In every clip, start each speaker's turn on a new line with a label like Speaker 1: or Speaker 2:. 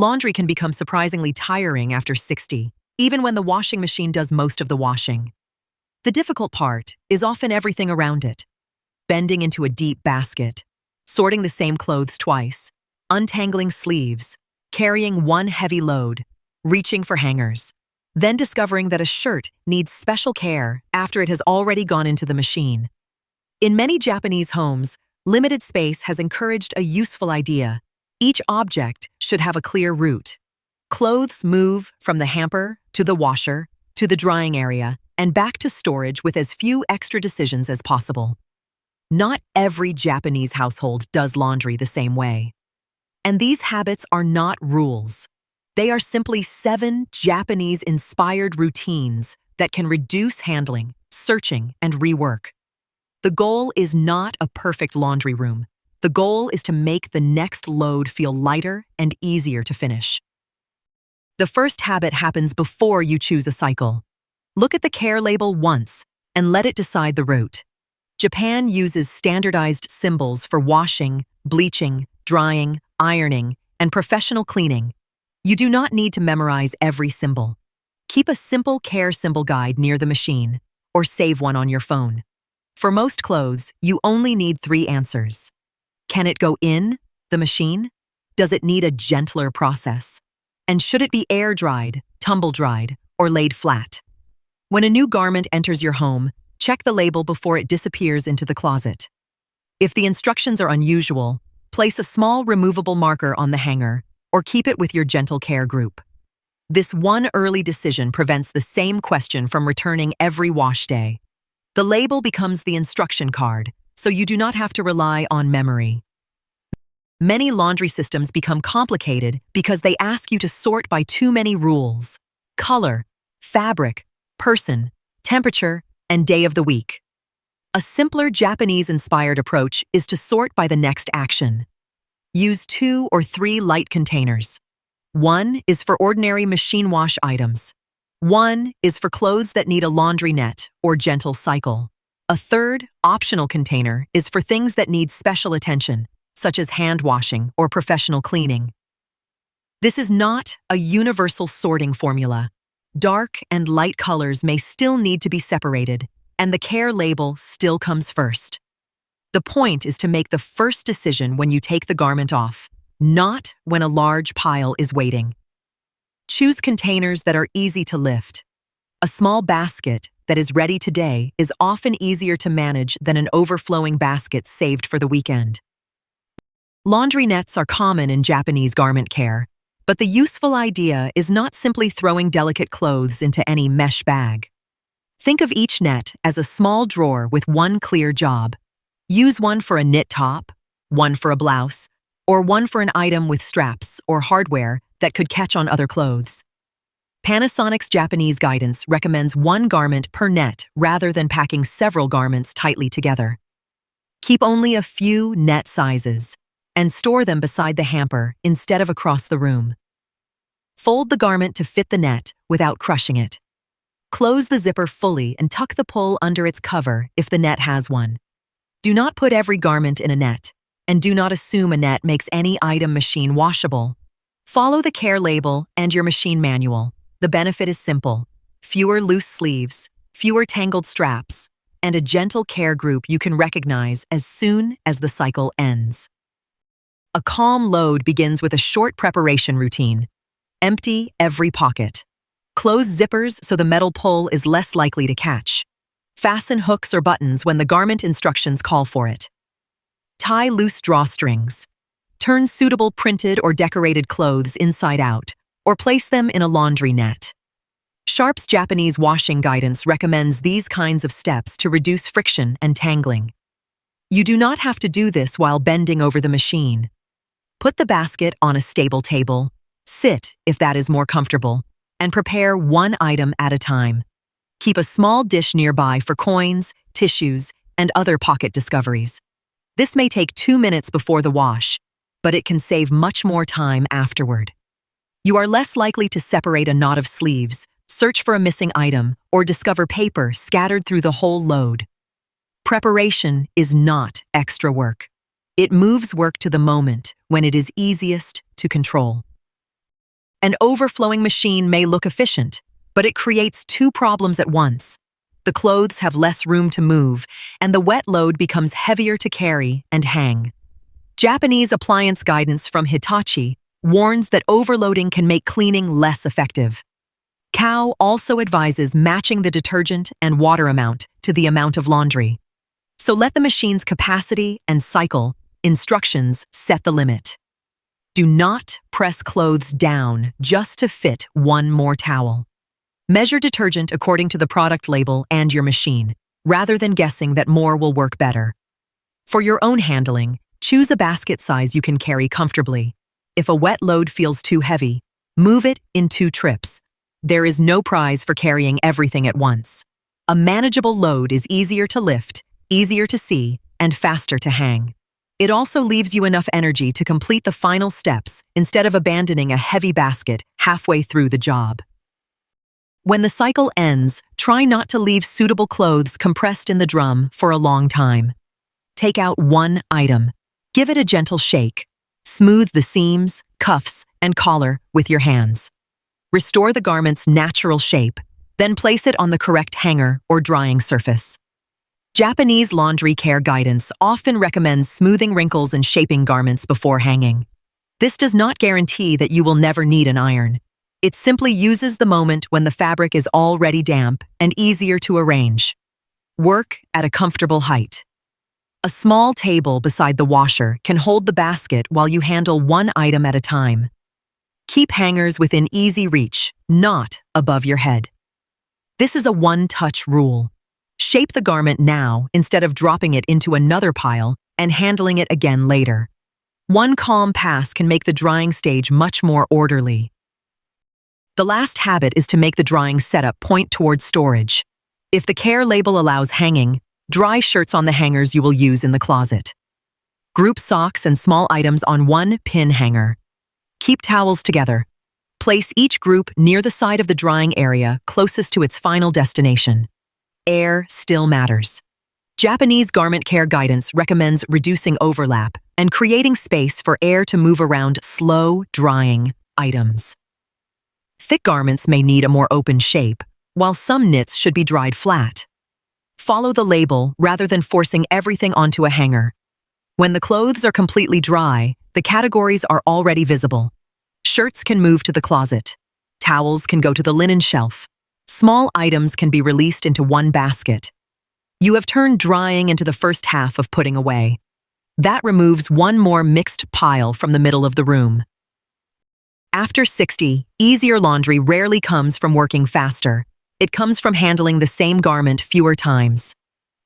Speaker 1: Laundry can become surprisingly tiring after 60, even when the washing machine does most of the washing. The difficult part is often everything around it. Bending into a deep basket, sorting the same clothes twice, untangling sleeves, carrying one heavy load, reaching for hangers, then discovering that a shirt needs special care after it has already gone into the machine. In many Japanese homes, limited space has encouraged a useful idea. Each object should have a clear route. Clothes move from the hamper to the washer to the drying area and back to storage with as few extra decisions as possible. Not every Japanese household does laundry the same way. And these habits are not rules. They are simply 7 Japanese-inspired routines that can reduce handling, searching, and rework. The goal is not a perfect laundry room. The goal is to make the next load feel lighter and easier to finish. The first habit happens before you choose a cycle. Look at the care label once and let it decide the route. Japan uses standardized symbols for washing, bleaching, drying, ironing, and professional cleaning. You do not need to memorize every symbol. Keep a simple care symbol guide near the machine, or save one on your phone. For most clothes, you only need 3 answers. Can it go in the machine? Does it need a gentler process? And should it be air-dried, tumble-dried, or laid flat? When a new garment enters your home, check the label before it disappears into the closet. If the instructions are unusual, place a small removable marker on the hanger or keep it with your gentle care group. This one early decision prevents the same question from returning every wash day. The label becomes the instruction card, so you do not have to rely on memory. Many laundry systems become complicated because they ask you to sort by too many rules: color, fabric, person, temperature, and day of the week. A simpler Japanese-inspired approach is to sort by the next action. Use 2 or 3 light containers. 1 is for ordinary machine wash items. 1 is for clothes that need a laundry net or gentle cycle. A third, optional container is for things that need special attention, such as hand washing or professional cleaning. This is not a universal sorting formula. Dark and light colors may still need to be separated, and the care label still comes first. The point is to make the first decision when you take the garment off, not when a large pile is waiting. Choose containers that are easy to lift. A small basket that is ready today is often easier to manage than an overflowing basket saved for the weekend. Laundry nets are common in Japanese garment care, but the useful idea is not simply throwing delicate clothes into any mesh bag. Think of each net as a small drawer with one clear job. Use one for a knit top, one for a blouse, or one for an item with straps or hardware that could catch on other clothes. Panasonic's Japanese guidance recommends 1 garment per net rather than packing several garments tightly together. Keep only a few net sizes and store them beside the hamper instead of across the room. Fold the garment to fit the net without crushing it. Close the zipper fully and tuck the pull under its cover if the net has one. Do not put every garment in a net, and do not assume a net makes any item machine washable. Follow the care label and your machine manual. The benefit is simple: fewer loose sleeves, fewer tangled straps, and a gentle care group you can recognize as soon as the cycle ends. A calm load begins with a short preparation routine. Empty every pocket. Close zippers so the metal pull is less likely to catch. Fasten hooks or buttons when the garment instructions call for it. Tie loose drawstrings. Turn suitable printed or decorated clothes inside out, or place them in a laundry net. Sharp's Japanese washing guidance recommends these kinds of steps to reduce friction and tangling. You do not have to do this while bending over the machine. Put the basket on a stable table, sit if that is more comfortable, and prepare 1 item at a time. Keep a small dish nearby for coins, tissues, and other pocket discoveries. This may take 2 minutes before the wash, but it can save much more time afterward. You are less likely to separate a knot of sleeves, search for a missing item, or discover paper scattered through the whole load. Preparation is not extra work. It moves work to the moment when it is easiest to control. An overflowing machine may look efficient, but it creates two problems at once. The clothes have less room to move, and the wet load becomes heavier to carry and hang. Japanese appliance guidance from Hitachi warns that overloading can make cleaning less effective. Kao also advises matching the detergent and water amount to the amount of laundry. So let the machine's capacity and cycle instructions set the limit. Do not press clothes down just to fit one more towel. Measure detergent according to the product label and your machine, rather than guessing that more will work better. For your own handling, choose a basket size you can carry comfortably. If a wet load feels too heavy, move it in 2 trips. There is no prize for carrying everything at once. A manageable load is easier to lift, easier to see, and faster to hang. It also leaves you enough energy to complete the final steps instead of abandoning a heavy basket halfway through the job. When the cycle ends, try not to leave suitable clothes compressed in the drum for a long time. Take out one item. Give it a gentle shake. Smooth the seams, cuffs, and collar with your hands. Restore the garment's natural shape, then place it on the correct hanger or drying surface. Japanese laundry care guidance often recommends smoothing wrinkles and shaping garments before hanging. This does not guarantee that you will never need an iron. It simply uses the moment when the fabric is already damp and easier to arrange. Work at a comfortable height. A small table beside the washer can hold the basket while you handle one item at a time. Keep hangers within easy reach, not above your head. This is a one-touch rule. Shape the garment now instead of dropping it into another pile and handling it again later. One calm pass can make the drying stage much more orderly. The last habit is to make the drying setup point towards storage. If the care label allows hanging, dry shirts on the hangers you will use in the closet. Group socks and small items on one pin hanger. Keep towels together. Place each group near the side of the drying area closest to its final destination. Air still matters. Japanese garment care guidance recommends reducing overlap and creating space for air to move around slow-drying items. Thick garments may need a more open shape, while some knits should be dried flat. Follow the label rather than forcing everything onto a hanger. When the clothes are completely dry, the categories are already visible. Shirts can move to the closet. Towels can go to the linen shelf. Small items can be released into one basket. You have turned drying into the first half of putting away. That removes one more mixed pile from the middle of the room. After 60, easier laundry rarely comes from working faster. It comes from handling the same garment fewer times.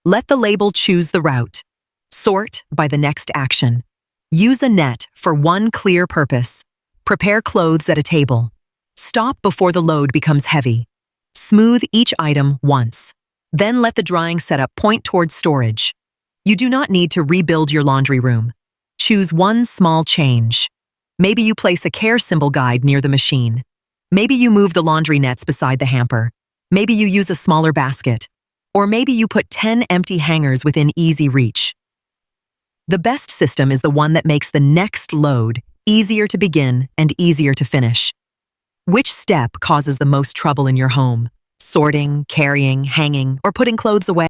Speaker 1: Let the label choose the route. Sort by the next action. Use a net for one clear purpose. Prepare clothes at a table. Stop before the load becomes heavy. Smooth each item once. Then let the drying setup point towards storage. You do not need to rebuild your laundry room. Choose one small change. Maybe you place a care symbol guide near the machine. Maybe you move the laundry nets beside the hamper. Maybe you use a smaller basket. Or maybe you put 10 empty hangers within easy reach. The best system is the one that makes the next load easier to begin and easier to finish. Which step causes the most trouble in your home? Sorting, carrying, hanging, or putting clothes away?